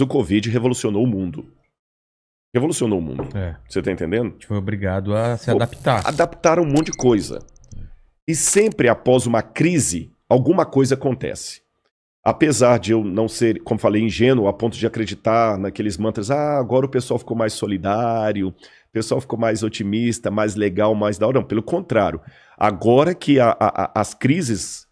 O Covid revolucionou o mundo. Revolucionou o mundo. Você tá entendendo? A gente foi obrigado a se adaptar. Adaptaram um monte de coisa. E sempre após uma crise, alguma coisa acontece. Apesar de eu não ser, como falei, ingênuo, a ponto de acreditar naqueles mantras, agora o pessoal ficou mais solidário, o pessoal ficou mais otimista, mais legal, mais da hora. Não, pelo contrário. Agora que as crises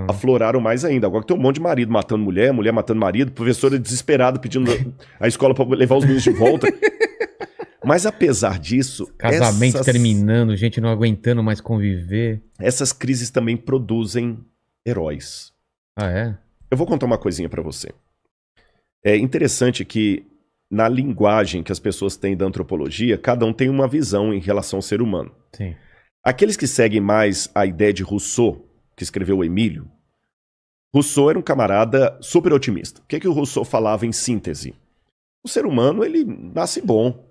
afloraram mais ainda. Agora que tem um monte de marido matando mulher, mulher matando marido, professora desesperada pedindo a escola para levar os meninos de volta. Mas apesar disso... Casamento terminando, gente não aguentando mais conviver. Essas crises também produzem heróis. Ah, é? Eu vou contar uma coisinha para você. É interessante que na linguagem que as pessoas têm da antropologia, cada um tem uma visão em relação ao ser humano. Sim. Aqueles que seguem mais a ideia de Rousseau, que escreveu o Emílio, Rousseau era um camarada super otimista. O que o Rousseau falava em síntese? O ser humano, ele nasce bom.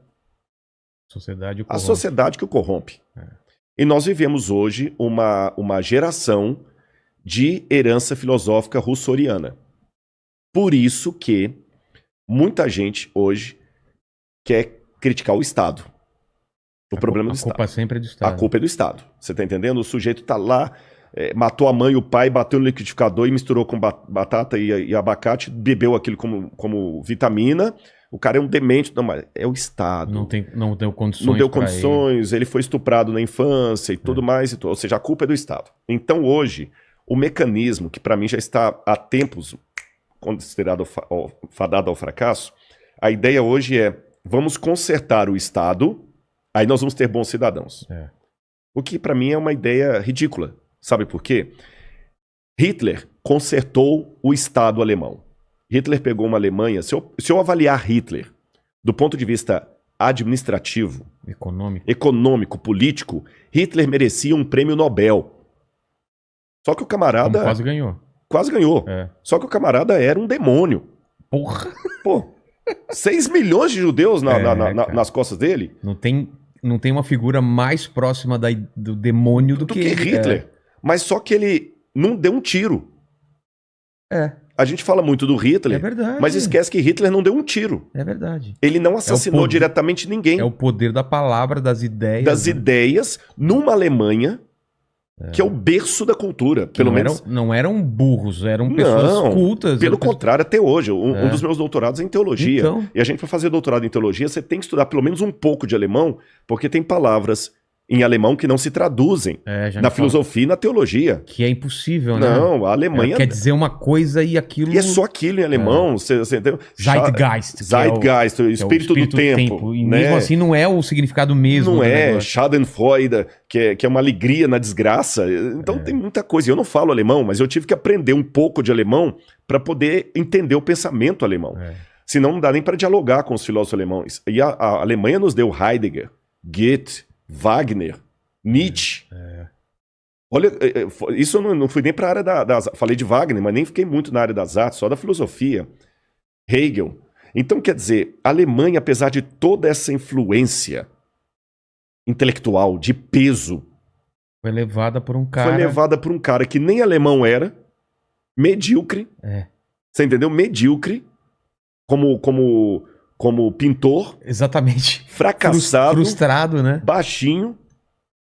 A sociedade que o corrompe. E nós vivemos hoje uma geração de herança filosófica rousseauiana. Por isso que muita gente hoje quer criticar o Estado. O problema do Estado. A culpa sempre é do Estado. A culpa é do Estado. Você tá entendendo? O sujeito tá lá, matou a mãe e o pai, bateu no liquidificador e misturou com batata e abacate, bebeu aquilo como vitamina. O cara é um demente. Não, mas é o Estado. Não deu condições. Não deu condições, ele foi estuprado na infância e tudo mais. Ou seja, a culpa é do Estado. Então hoje, o mecanismo, que para mim já está há tempos considerado fadado ao fracasso, a ideia hoje é, vamos consertar o Estado, aí nós vamos ter bons cidadãos. O que para mim é uma ideia ridícula. Sabe por quê? Hitler consertou o Estado alemão. Hitler pegou uma Alemanha... Se eu avaliar Hitler do ponto de vista administrativo, econômico, político, Hitler merecia um prêmio Nobel. Só que o camarada... Quase ganhou. Quase ganhou. Só que o camarada era um demônio. Porra! Pô, 6 milhões de judeus nas costas dele. Não tem uma figura mais próxima do demônio do que Hitler. Mas só que ele não deu um tiro. A gente fala muito do Hitler, mas esquece que Hitler não deu um tiro. É verdade. Ele não assassinou diretamente ninguém. É o poder da palavra, das ideias. Das ideias, numa Alemanha que é o berço da cultura. Pelo menos. Não eram burros, eram pessoas cultas. Pelo contrário, até hoje. Um dos meus doutorados é em teologia. Então... E a gente, para fazer doutorado em teologia, você tem que estudar pelo menos um pouco de alemão, porque tem palavras em alemão que não se traduzem na filosofia e na teologia. Que é impossível, né? Não, a Alemanha... quer dizer uma coisa e aquilo... E é só aquilo em alemão. Você entendeu? Zeitgeist. Zeitgeist, o espírito do tempo. E mesmo assim não é o significado mesmo. Não é. Schadenfreude, que é uma alegria na desgraça. Então tem muita coisa. Eu não falo alemão, mas eu tive que aprender um pouco de alemão para poder entender o pensamento alemão. Senão não dá nem para dialogar com os filósofos alemães. E a Alemanha nos deu Heidegger, Goethe, Wagner, Nietzsche. Olha, isso eu não fui nem para a área das... Falei de Wagner, mas nem fiquei muito na área das artes, só da filosofia. Hegel. Então, quer dizer, a Alemanha, apesar de toda essa influência intelectual, de peso... Foi levada por um cara... que nem alemão era, medíocre. Você entendeu? Medíocre, como pintor. Exatamente. Fracassado. Frustrado, né? Baixinho.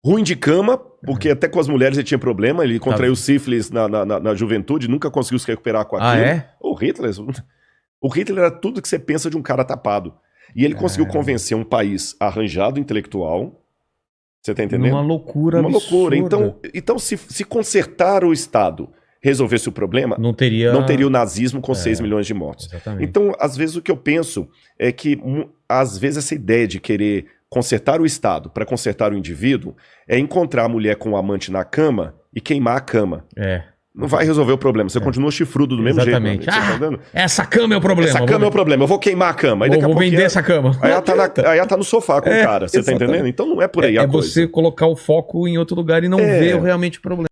Ruim de cama, porque até com as mulheres ele tinha problema. Ele contraiu sífilis na juventude, nunca conseguiu se recuperar com aquilo. O Hitler era tudo que você pensa de um cara tapado. E ele conseguiu convencer um país arranjado, intelectual. Você tá entendendo? Uma loucura absurda. Loucura. Então se consertar o Estado resolvesse o problema, não teria o nazismo com 6 milhões de mortos. Exatamente. Então, às vezes, o que eu penso é que, às vezes, essa ideia de querer consertar o Estado para consertar o indivíduo é encontrar a mulher com o amante na cama e queimar a cama. Não vai resolver o problema. Você continua chifrudo do mesmo jeito. Exatamente. Essa cama é o problema. Essa cama é o problema. Eu vou queimar a cama. Aí vou vender essa cama. Aí ela tá no sofá com o cara. Você tá entendendo? Então não é por aí a coisa. É você colocar o foco em outro lugar e não ver realmente o problema.